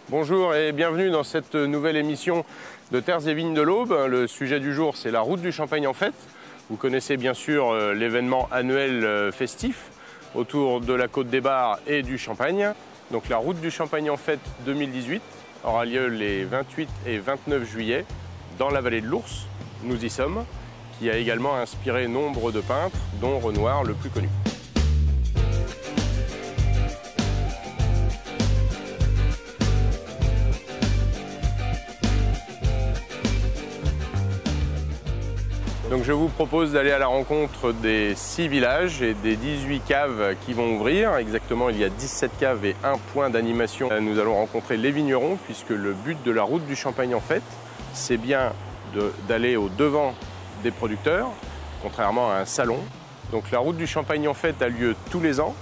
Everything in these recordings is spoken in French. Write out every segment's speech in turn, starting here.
Bonjour et bienvenue dans cette nouvelle émission de Terres et Vignes de l'Aube. Le sujet du jour, c'est la route du Champagne en fête. Vous connaissez bien sûr l'événement annuel festif autour de la Côte des Bars et du Champagne. Donc la route du Champagne en fête 2018 aura lieu les 28 et 29 juillet dans la vallée de l'Ours. Nous y sommes, qui a également inspiré nombre de peintres, dont Renoir le plus connu. Donc je vous propose d'aller à la rencontre des 6 villages et des 18 caves qui vont ouvrir. Exactement, il y a 17 caves et un point d'animation. Nous allons rencontrer les vignerons puisque le but de la route du Champagne en fête, c'est bien d'aller au devant des producteurs, contrairement à un salon. Donc la route du Champagne en fête a lieu tous les ans.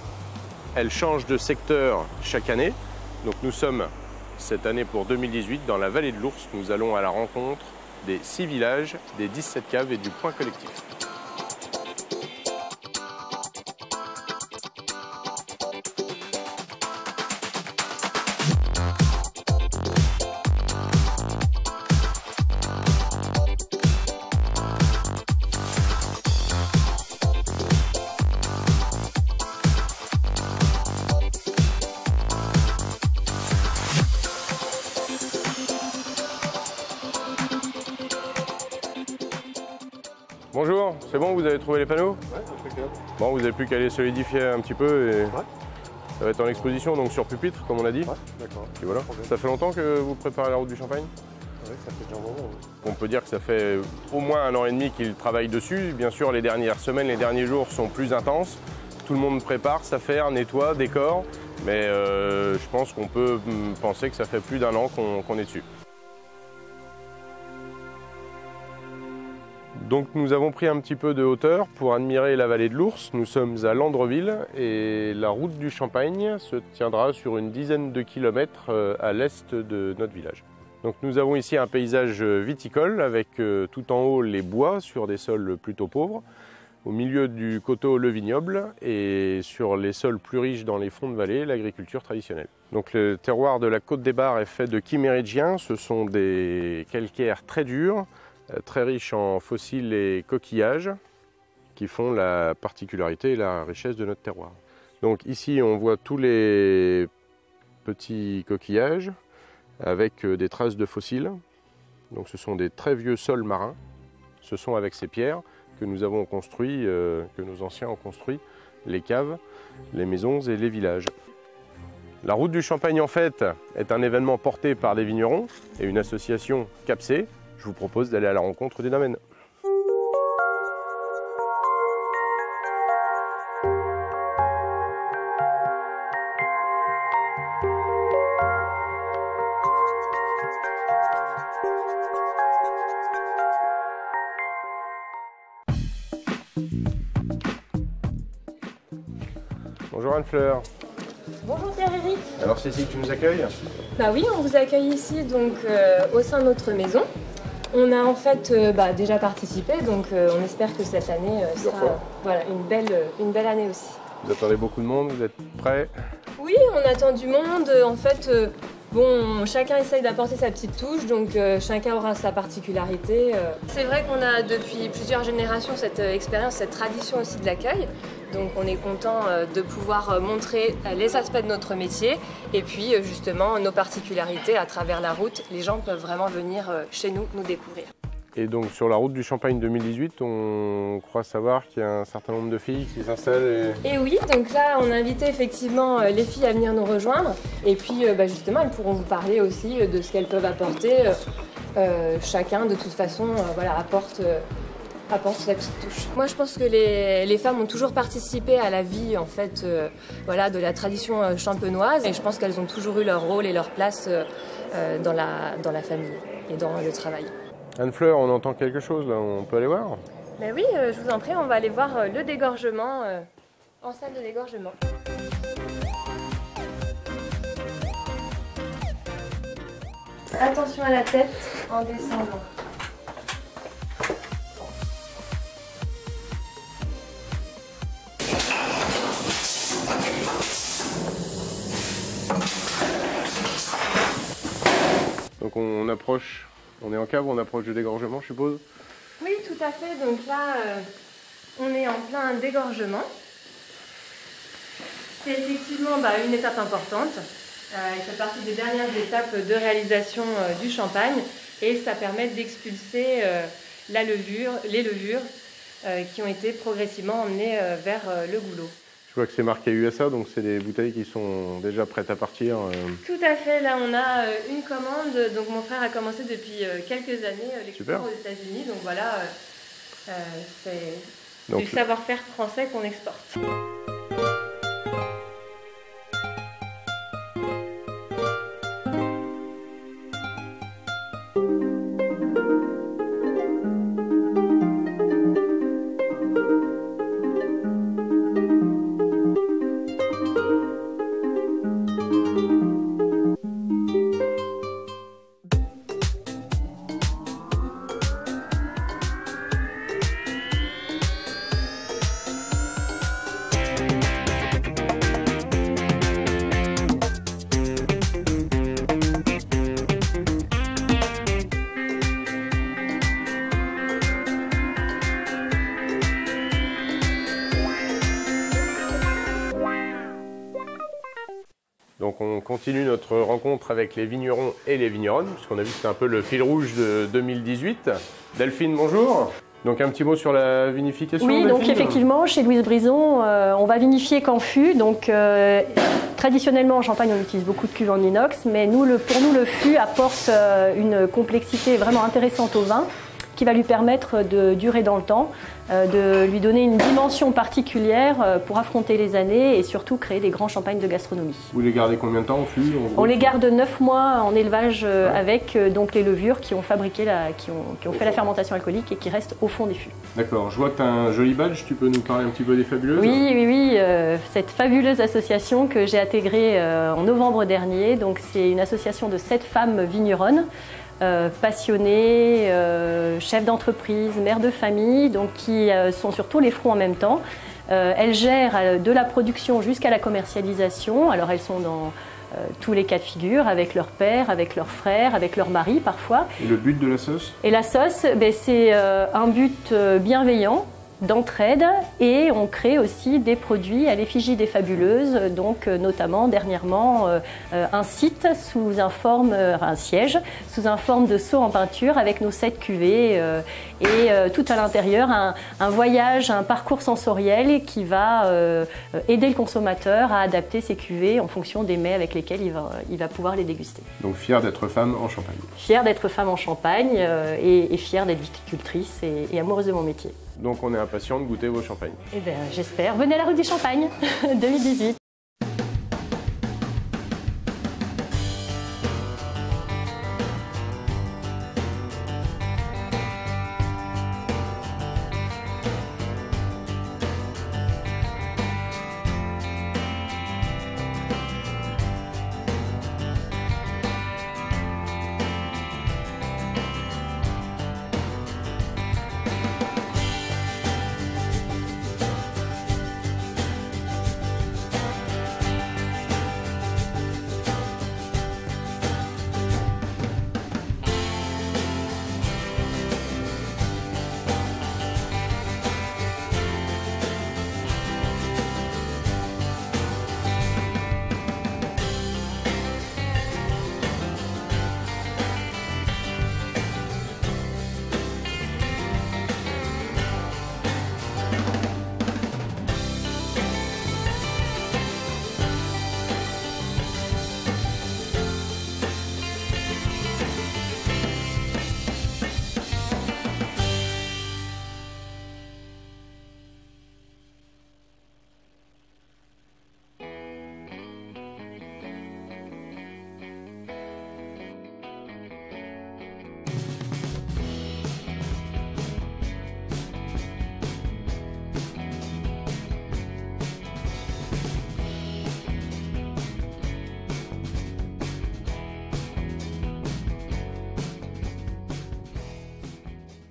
Elle change de secteur chaque année. Donc nous sommes cette année pour 2018 dans la vallée de l'Ours. Nous allons à la rencontre des 6 villages, des 17 caves et du point collectif. Bonjour, c'est bon, vous avez trouvé les panneaux? Ouais, impeccable. Bon, vous n'avez plus qu'à les solidifier un petit peu et ça va être en exposition, donc sur pupitre, comme on a dit. Ouais, d'accord. Et voilà. Ça fait longtemps que vous préparez la route du Champagne? Ouais, ça fait déjà un moment. On peut dire que ça fait au moins 1 an et demi qu'ils travaillent dessus. Bien sûr, les dernières semaines, les derniers jours sont plus intenses. Tout le monde prépare, s'affaire, nettoie, décore. Mais je pense qu'on peut penser que ça fait plus d'1 an qu'on est dessus. Donc nous avons pris un petit peu de hauteur pour admirer la vallée de l'Ours. Nous sommes à Landreville et la route du Champagne se tiendra sur une dizaine de kilomètres à l'est de notre village. Donc nous avons ici un paysage viticole avec tout en haut les bois sur des sols plutôt pauvres. Au milieu du coteau le vignoble et sur les sols plus riches dans les fonds de vallée, l'agriculture traditionnelle. Donc le terroir de la Côte des Bars est fait de chimérégiens. Ce sont des calcaires très durs, très riches en fossiles et coquillages qui font la particularité et la richesse de notre terroir. Donc ici on voit tous les petits coquillages avec des traces de fossiles. Donc ce sont des très vieux sols marins. Ce sont avec ces pierres que nous avons construit, que nos anciens ont construit, les caves, les maisons et les villages. La route du Champagne en fête est un événement porté par des vignerons et une association CAPC. Je vous propose d'aller à la rencontre des domaines. Bonjour Anne-Fleur. Bonjour Pierre-Éric. Alors c'est ici que tu nous accueilles? Bah oui, on vous accueille ici donc au sein de notre maison. On a en fait déjà participé, donc on espère que cette année sera voilà, une belle année aussi. Vous attendez beaucoup de monde, vous êtes prêts? Oui, on attend du monde. En fait, bon, chacun essaye d'apporter sa petite touche, donc chacun aura sa particularité. C'est vrai qu'on a depuis plusieurs générations cette expérience, cette tradition aussi de l'accueil. Donc on est content de pouvoir montrer les aspects de notre métier et puis justement nos particularités à travers la route. Les gens peuvent vraiment venir chez nous découvrir. Et donc sur la route du Champagne 2018, on croit savoir qu'il y a un certain nombre de filles qui s'installent. Et oui, donc là on a invité effectivement les filles à venir nous rejoindre et puis justement elles pourront vous parler aussi de ce qu'elles peuvent apporter. Chacun de toute façon voilà, apporte sa petite touche. Moi je pense que les femmes ont toujours participé à la vie en fait, voilà, de la tradition champenoise et je pense qu'elles ont toujours eu leur rôle et leur place dans la famille et dans le travail. Anne-Fleur, on entend quelque chose là, on peut aller voir? Ben oui, je vous en prie, on va aller voir le dégorgement en salle de dégorgement. Attention à la tête en descendant. Donc on approche, on est en cave, on approche de dégorgement, je suppose? Oui, tout à fait. Donc là, on est en plein dégorgement. C'est effectivement une étape importante. Il fait partie des dernières étapes de réalisation du champagne et ça permet d'expulser les levures qui ont été progressivement emmenées vers le goulot. Je vois que c'est marqué USA, donc c'est des bouteilles qui sont déjà prêtes à partir. Tout à fait, là on a une commande, donc mon frère a commencé depuis quelques années l'export aux États-Unis, donc voilà, c'est du savoir-faire français qu'on exporte. Donc on continue notre rencontre avec les vignerons et les vigneronnes, puisqu'on a vu que c'était un peu le fil rouge de 2018. Delphine, bonjour. Donc un petit mot sur la vinification. Oui, Delphine. donc effectivement, chez Louise Brison, on va vinifier qu'en fût. Donc traditionnellement en Champagne, on utilise beaucoup de cuves en inox, mais pour nous, le fût apporte une complexité vraiment intéressante au vin, qui va lui permettre de durer dans le temps, de lui donner une dimension particulière pour affronter les années et surtout créer des grands champagnes de gastronomie. Vous les gardez combien de temps au fût? On les garde 9 mois en élevage avec donc les levures qui ont fabriqué qui ont fait la fermentation alcoolique et qui restent au fond des fûts. D'accord, je vois que tu as un joli badge, tu peux nous parler un petit peu des Fabuleuses? Oui, cette fabuleuse association que j'ai intégrée en novembre dernier, donc c'est une association de 7 femmes vigneronnes, passionnées, chefs d'entreprise, mères de famille, donc qui sont sur tous les fronts en même temps. Elles gèrent de la production jusqu'à la commercialisation. Alors elles sont dans tous les cas de figure, avec leur père, avec leurs frères, avec leur mari parfois. Et le but de la sauce? Et la sauce, c'est un but bienveillant, d'entraide, et on crée aussi des produits à l'effigie des Fabuleuses, donc notamment dernièrement un site un siège sous un forme de seau en peinture avec nos 7 cuvées et tout à l'intérieur un voyage, un parcours sensoriel qui va aider le consommateur à adapter ses cuvées en fonction des mets avec lesquels il va pouvoir les déguster. Donc fière d'être femme en Champagne. Fière d'être femme en Champagne et fière d'être viticultrice et amoureuse de mon métier. Donc on est impatient de goûter vos champagnes. Eh bien, j'espère. Venez à la Route du Champagne 2018.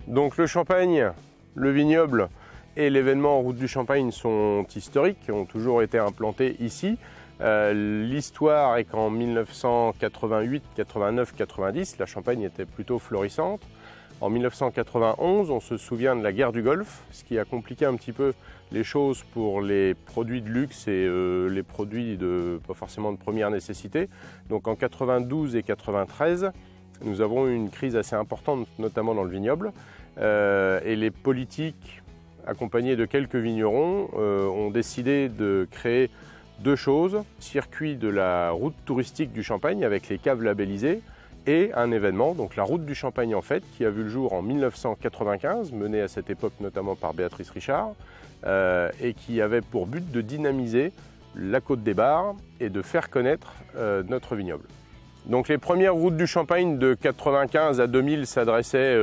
Donc le champagne, le vignoble et l'événement Route du Champagne sont historiques, ont toujours été implantés ici. L'histoire est qu'en 1988, 89, 90, la Champagne était plutôt florissante. En 1991, on se souvient de la guerre du Golfe, ce qui a compliqué un petit peu les choses pour les produits de luxe et les produits pas forcément de première nécessité. Donc en 92 et 93, nous avons eu une crise assez importante, notamment dans le vignoble. Et les politiques, accompagnés de quelques vignerons, ont décidé de créer deux choses. Circuit de la route touristique du Champagne avec les caves labellisées et un événement, donc la route du Champagne en fête, qui a vu le jour en 1995, menée à cette époque notamment par Béatrice Richard, et qui avait pour but de dynamiser la Côte des Bars et de faire connaître notre vignoble. Donc les premières routes du Champagne de 1995 à 2000 s'adressaient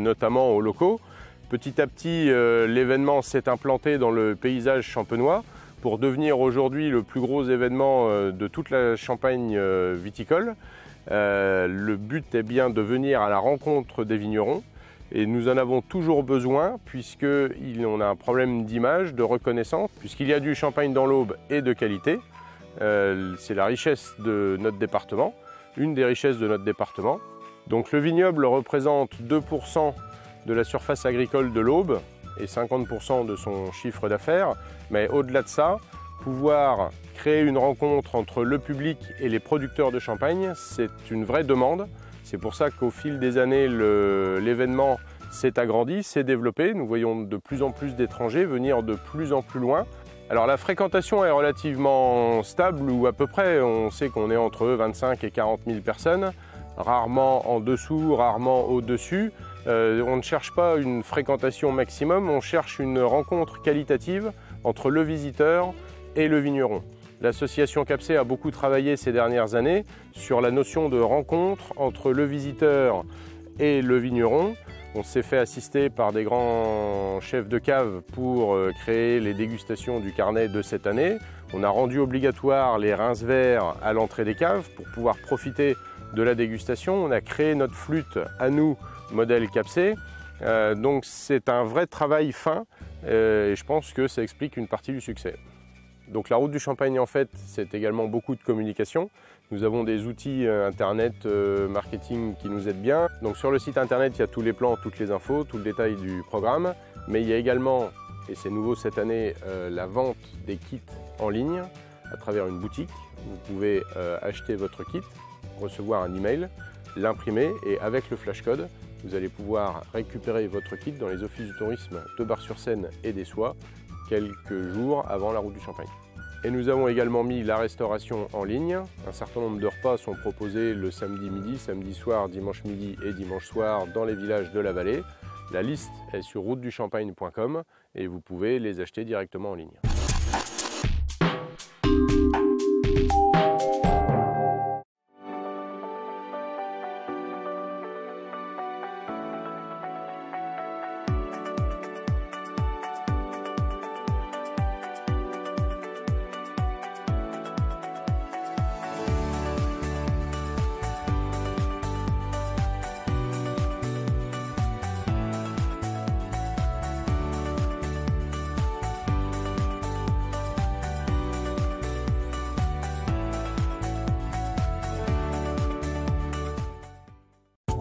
notamment aux locaux. Petit à petit, l'événement s'est implanté dans le paysage champenois pour devenir aujourd'hui le plus gros événement de toute la Champagne viticole. Le but est bien de venir à la rencontre des vignerons et nous en avons toujours besoin puisqu'on a un problème d'image, de reconnaissance, puisqu'il y a du champagne dans l'Aube et de qualité. C'est la richesse de notre département, une des richesses de notre département. Donc le vignoble représente 2% de la surface agricole de l'Aube et 50% de son chiffre d'affaires, mais au-delà de ça, pouvoir créer une rencontre entre le public et les producteurs de champagne, c'est une vraie demande. C'est pour ça qu'au fil des années, l'événement s'est agrandi, s'est développé. Nous voyons de plus en plus d'étrangers venir de plus en plus loin. Alors la fréquentation est relativement stable ou à peu près. On sait qu'on est entre 25 et 40 000 personnes, rarement en dessous, rarement au-dessus. On ne cherche pas une fréquentation maximum, on cherche une rencontre qualitative entre le visiteur et le vigneron. L'association CAPSE a beaucoup travaillé ces dernières années sur la notion de rencontre entre le visiteur et le vigneron. On s'est fait assister par des grands chefs de cave pour créer les dégustations du carnet de cette année. On a rendu obligatoire les rinces verts à l'entrée des caves pour pouvoir profiter de la dégustation. On a créé notre flûte à nous, modèle CAPSE. Donc c'est un vrai travail fin et je pense que ça explique une partie du succès. Donc la route du Champagne en fait, c'est également beaucoup de communication. Nous avons des outils internet, marketing qui nous aident bien. Donc sur le site internet, il y a tous les plans, toutes les infos, tout le détail du programme. Mais il y a également, et c'est nouveau cette année, la vente des kits en ligne à travers une boutique. Vous pouvez acheter votre kit, recevoir un email, l'imprimer et avec le flashcode, vous allez pouvoir récupérer votre kit dans les offices du tourisme de Bar-sur-Seine et des Soies quelques jours avant la route du Champagne. Et nous avons également mis la restauration en ligne. Un certain nombre de repas sont proposés le samedi midi, samedi soir, dimanche midi et dimanche soir dans les villages de la vallée. La liste est sur routeduchampagne.com et vous pouvez les acheter directement en ligne.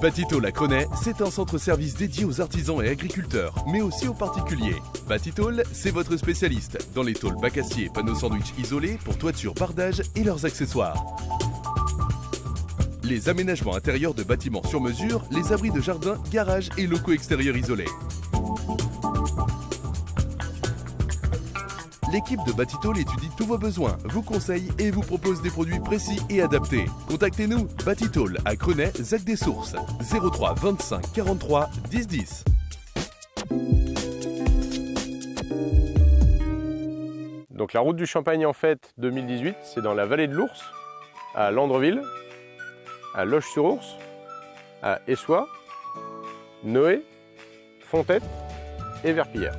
Batitol à Crenay, c'est un centre-service dédié aux artisans et agriculteurs, mais aussi aux particuliers. Batitol, c'est votre spécialiste dans les tôles bac acier, panneaux sandwich isolés pour toiture, bardage et leurs accessoires. Les aménagements intérieurs de bâtiments sur mesure, les abris de jardin, garages et locaux extérieurs isolés. L'équipe de Batitol étudie tous vos besoins, vous conseille et vous propose des produits précis et adaptés. Contactez-nous, Batitol à Crenay, Zac des Sources, 03 25 43 10 10. Donc la route du Champagne en fête 2018, c'est dans la vallée de l'Ours, à Landreville, à Loches-sur-Ours, à Essoies, Noé, Fontette et Verpillière.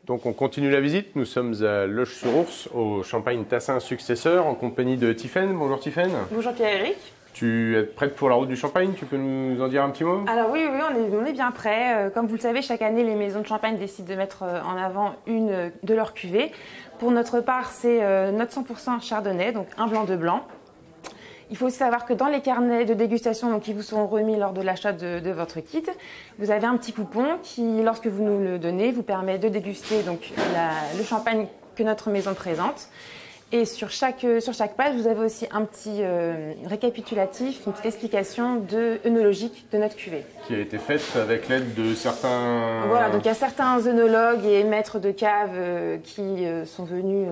Donc on continue la visite, nous sommes à Loches-sur-Ours, au Champagne Tassin Successeur, en compagnie de Tiffaine. Bonjour Tiffaine. Bonjour Pierre-Éric. Tu es prête pour la route du Champagne, tu peux nous en dire un petit mot? Alors oui, on est bien prêts. Comme vous le savez, chaque année, les maisons de champagne décident de mettre en avant une de leurs cuvées. Pour notre part, c'est notre 100% chardonnay, donc un blanc de blanc. Il faut aussi savoir que dans les carnets de dégustation donc, qui vous seront remis lors de l'achat de votre kit, vous avez un petit coupon qui, lorsque vous nous le donnez, vous permet de déguster donc, le champagne que notre maison présente. Et sur chaque page, vous avez aussi un petit récapitulatif, une petite explication œnologique de notre cuvée. Qui a été faite avec l'aide de certains... Voilà, donc il y a certains œnologues et maîtres de cave qui sont venus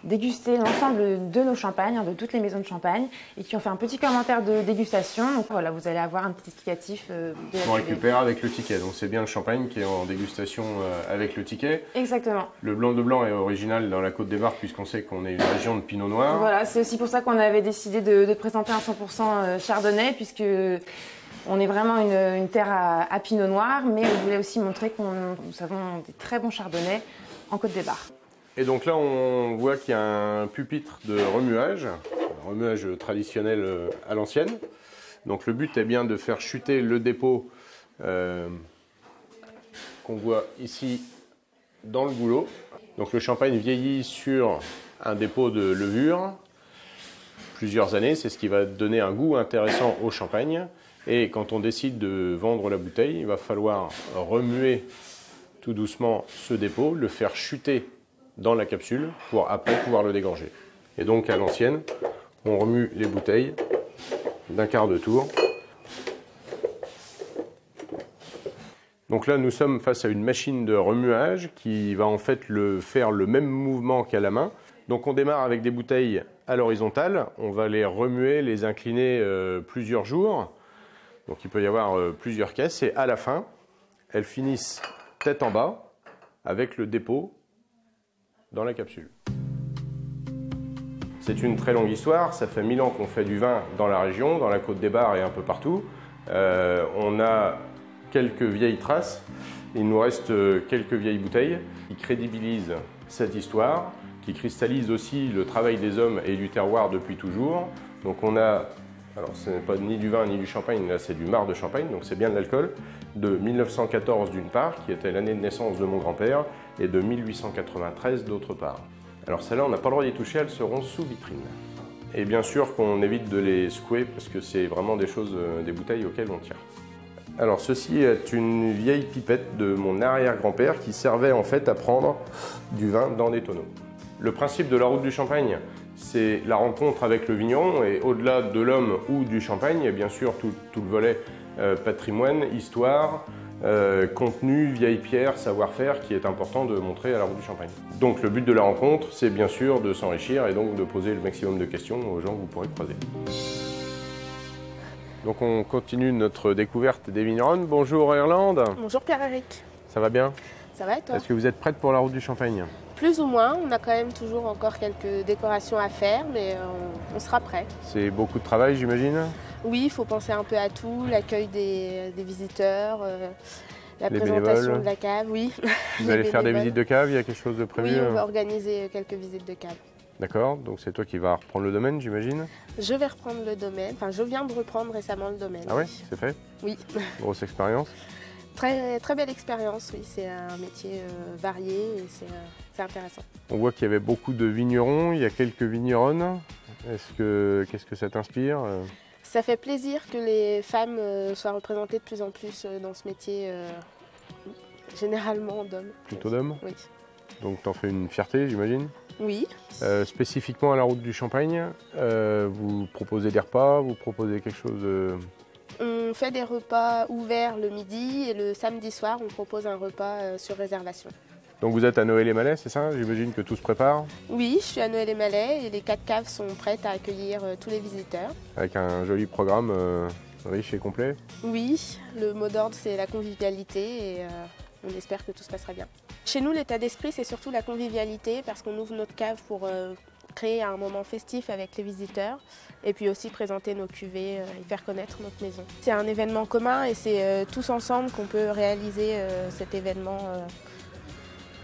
déguster l'ensemble de nos champagnes, de toutes les maisons de champagne, et qui ont fait un petit commentaire de dégustation. Donc voilà, vous allez avoir un petit explicatif de la cuvée. On récupère avec le ticket, donc c'est bien le champagne qui est en dégustation avec le ticket. Exactement. Le blanc de blanc est original dans la Côte des Marques puisqu'on sait qu'on est une région de Pinot Noir. Voilà, c'est aussi pour ça qu'on avait décidé de présenter un 100% chardonnay, puisque on est vraiment une terre à Pinot Noir, mais on voulait aussi montrer que nous avons des très bons chardonnays en Côte des Barres. Et donc là, on voit qu'il y a un pupitre de remuage, un remuage traditionnel à l'ancienne. Donc le but est bien de faire chuter le dépôt qu'on voit ici dans le goulot. Donc le champagne vieillit sur un dépôt de levure plusieurs années, c'est ce qui va donner un goût intéressant au champagne. Et quand on décide de vendre la bouteille, il va falloir remuer tout doucement ce dépôt, le faire chuter dans la capsule pour après pouvoir le dégorger. Et donc à l'ancienne, on remue les bouteilles d'un quart de tour. Donc là, nous sommes face à une machine de remuage qui va en fait faire le même mouvement qu'à la main. Donc on démarre avec des bouteilles à l'horizontale, on va les remuer, les incliner plusieurs jours. Donc il peut y avoir plusieurs caisses et à la fin, elles finissent tête en bas avec le dépôt dans la capsule. C'est une très longue histoire, ça fait 1000 ans qu'on fait du vin dans la région, dans la Côte des Barres et un peu partout. On a quelques vieilles traces, il nous reste quelques vieilles bouteilles qui crédibilisent cette histoire, qui cristallisent aussi le travail des hommes et du terroir depuis toujours. Donc on a, alors ce n'est pas ni du vin ni du champagne, là c'est du marc de Champagne, donc c'est bien de l'alcool, de 1914 d'une part, qui était l'année de naissance de mon grand-père, et de 1893 d'autre part. Alors celles-là, on n'a pas le droit d'y toucher, elles seront sous vitrine. Et bien sûr qu'on évite de les secouer, parce que c'est vraiment des choses, des bouteilles auxquelles on tient. Alors ceci est une vieille pipette de mon arrière-grand-père qui servait en fait à prendre du vin dans des tonneaux. Le principe de la route du Champagne, c'est la rencontre avec le vigneron, et au-delà de l'homme ou du champagne, il y a bien sûr tout le volet patrimoine, histoire, contenu, vieille pierre, savoir-faire qui est important de montrer à la route du Champagne. Donc le but de la rencontre, c'est bien sûr de s'enrichir et donc de poser le maximum de questions aux gens que vous pourrez croiser. Donc on continue notre découverte des vignerons. Bonjour Irlande. Bonjour Pierre-Éric. Ça va bien? Ça va et toi? Est-ce que vous êtes prête pour la route du Champagne? Plus ou moins, on a quand même toujours encore quelques décorations à faire, mais on sera prêt. C'est beaucoup de travail, j'imagine? Oui, il faut penser un peu à tout, l'accueil des visiteurs, la Les présentation bénévoles. de la cave, oui. Vous allez faire des visites de cave, il y a quelque chose de prévu? Oui, on va organiser quelques visites de cave. D'accord, donc c'est toi qui vas reprendre le domaine, j'imagine? Je vais reprendre le domaine, enfin je viens de reprendre récemment le domaine. Ah ouais, oui. c'est fait? Oui. Grosse expérience? Très, très belle expérience, oui. C'est un métier varié et c'est intéressant. On voit qu'il y avait beaucoup de vignerons, il y a quelques vigneronnes. Qu'est-ce que ça t'inspire? Ça fait plaisir que les femmes soient représentées de plus en plus dans ce métier, généralement d'hommes. Plutôt d'hommes? Oui. Donc t'en fais une fierté, j'imagine? Oui. Spécifiquement à la route du Champagne, vous proposez des repas, vous proposez quelque chose de... On fait des repas ouverts le midi et le samedi soir, on propose un repas sur réservation. Donc vous êtes à Noël-et-Malais, c'est ça? J'imagine que tout se prépare? Oui, je suis à Noël-et-Malais et les 4 caves sont prêtes à accueillir tous les visiteurs. Avec un joli programme riche et complet? Oui, le mot d'ordre c'est la convivialité et on espère que tout se passera bien. Chez nous, l'état d'esprit c'est surtout la convivialité parce qu'on ouvre notre cave pour créer un moment festif avec les visiteurs et puis aussi présenter nos cuvées et faire connaître notre maison. C'est un événement commun et c'est tous ensemble qu'on peut réaliser cet événement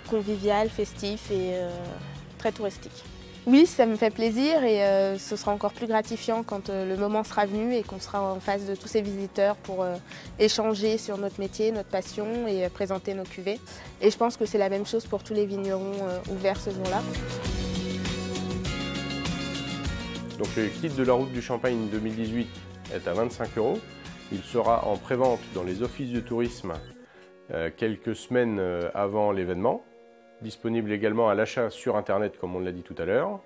convivial, festif et très touristique. Oui, ça me fait plaisir et ce sera encore plus gratifiant quand le moment sera venu et qu'on sera en face de tous ces visiteurs pour échanger sur notre métier, notre passion et présenter nos cuvées. Et je pense que c'est la même chose pour tous les vignerons ouverts ce jour-là. Donc le kit de la route du Champagne 2018 est à 25 €. Il sera en prévente dans les offices de tourisme quelques semaines avant l'événement. Disponible également à l'achat sur internet comme on l'a dit tout à l'heure.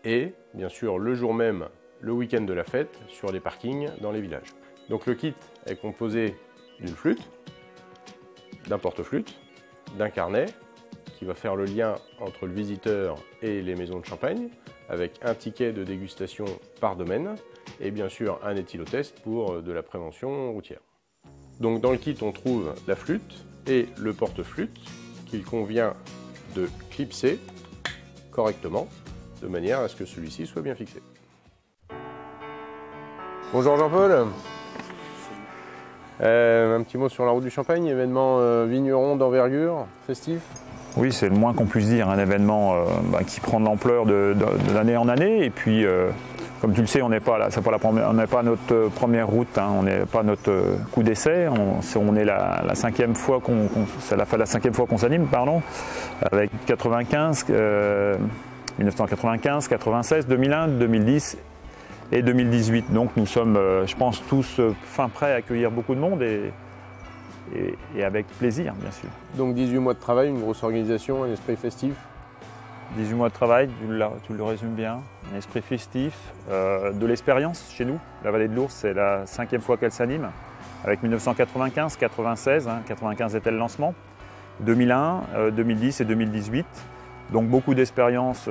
Et bien sûr le jour même, le week-end de la fête, sur les parkings dans les villages. Donc le kit est composé d'une flûte, d'un porte-flûte, d'un carnet qui va faire le lien entre le visiteur et les maisons de champagne, avec un ticket de dégustation par domaine et bien sûr un éthylotest pour de la prévention routière. Donc dans le kit on trouve la flûte et le porte-flûte qu'il convient de clipser correctement de manière à ce que celui-ci soit bien fixé. Bonjour Jean-Paul. Un petit mot sur la route du Champagne, événement vigneron d'envergure, festif. Oui, c'est le moins qu'on puisse dire, un événement qui prend de l'ampleur d'année en année. Et puis, comme tu le sais, on n'est pas notre première route, hein, on n'est pas notre coup d'essai. On est la 5e fois c'est la cinquième fois qu'on s'anime, pardon, avec 1995, 96, 2001, 2010 et 2018. Donc nous sommes, je pense, tous fin prêts à accueillir beaucoup de monde et avec plaisir, bien sûr. Donc 18 mois de travail, une grosse organisation, un esprit festif. 18 mois de travail, tu le résumes bien, un esprit festif, de l'expérience chez nous. La Vallée de l'Ours, c'est la 5e fois qu'elle s'anime, avec 1995, 96, 95 était le lancement, 2001, 2010 et 2018. Donc beaucoup d'expérience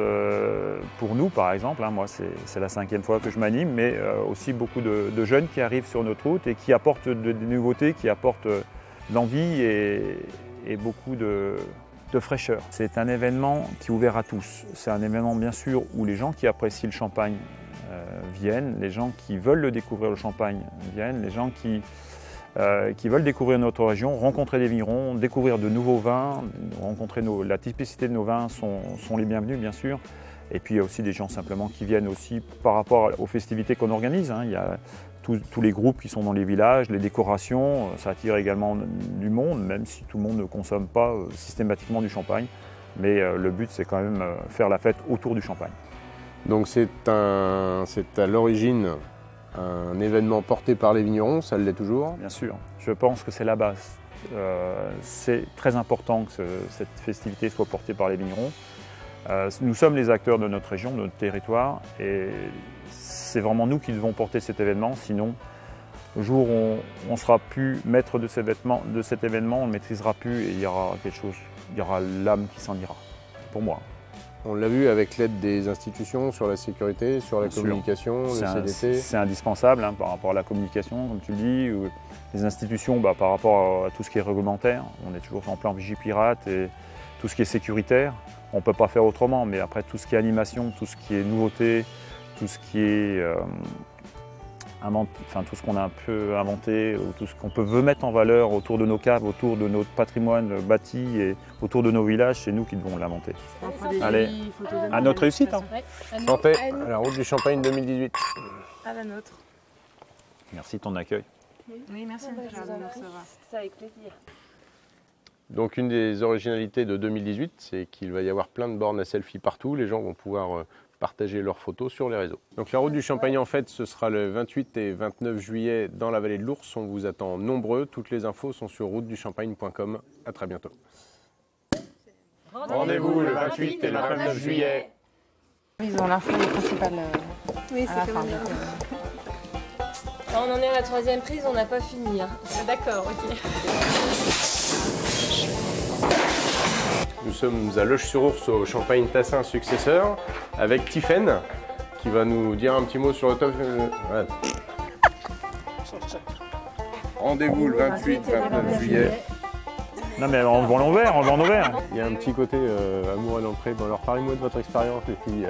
pour nous, par exemple. Moi, c'est la 5e fois que je m'anime, mais aussi beaucoup de jeunes qui arrivent sur notre route et qui apportent des nouveautés, qui apportent l'envie et beaucoup de fraîcheur. C'est un événement qui est ouvert à tous. C'est un événement bien sûr où les gens qui apprécient le champagne viennent, les gens qui veulent le découvrir le champagne viennent, les gens qui veulent découvrir notre région, rencontrer des vignerons, découvrir de nouveaux vins, rencontrer la typicité de nos vins sont les bienvenus bien sûr. Et puis il y a aussi des gens simplement qui viennent aussi par rapport aux festivités qu'on organise. Il y a tous les groupes qui sont dans les villages, les décorations, ça attire également du monde, même si tout le monde ne consomme pas systématiquement du champagne. Mais le but, c'est quand même faire la fête autour du champagne. Donc c'est à l'origine un événement porté par les vignerons, ça l'est toujours? Bien sûr, je pense que c'est la base. C'est très important que cette festivité soit portée par les vignerons. Nous sommes les acteurs de notre région, de notre territoire, et c'est vraiment nous qui devons porter cet événement, sinon le jour où on ne sera plus maître de cet événement, on ne maîtrisera plus et il y aura quelque chose, il y aura l'âme qui s'en ira, pour moi. On l'a vu avec l'aide des institutions sur la sécurité, sur la communication, le CDC. C'est indispensable par rapport à la communication, comme tu le dis, ou les institutions par rapport à tout ce qui est réglementaire. On est toujours en plan Vigipirate et tout ce qui est sécuritaire. On ne peut pas faire autrement, mais après tout ce qui est animation, tout ce qui est nouveauté, tout ce qui est tout ce qu'on a un peu inventé, ou tout ce qu'on veut mettre en valeur autour de nos caves, autour de notre patrimoine bâti et autour de nos villages, c'est nous qui devons l'inventer. Allez, à notre réussite. Santé, à la route du Champagne 2018. À la nôtre. Merci de ton accueil. Oui, merci de nous recevoir. C'est avec plaisir. Donc une des originalités de 2018, c'est qu'il va y avoir plein de bornes à selfie partout. Les gens vont pouvoir partager leurs photos sur les réseaux. Donc la route du Champagne en fait, ce sera le 28 et 29 juillet dans la Vallée de l'Ours. On vous attend nombreux. Toutes les infos sont sur routeduchampagne.com. À très bientôt. Rendez-vous le 28 et le 29 juillet. Ils ont l'info principale oui, à la fin. On en est à la 3e prise, on n'a pas fini. D'accord, ok. Nous sommes à Loches-sur-Ours au Champagne Tassin successeur avec Tiffaine qui va nous dire un petit mot sur le top. Ouais. Rendez-vous le 28-29 juillet. Non mais on vend l'envers, on vend l'envers. Il y a un petit côté amour à l'entrée. Bon alors parlez-moi de votre expérience les filles.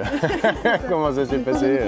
Comment ça s'est passé?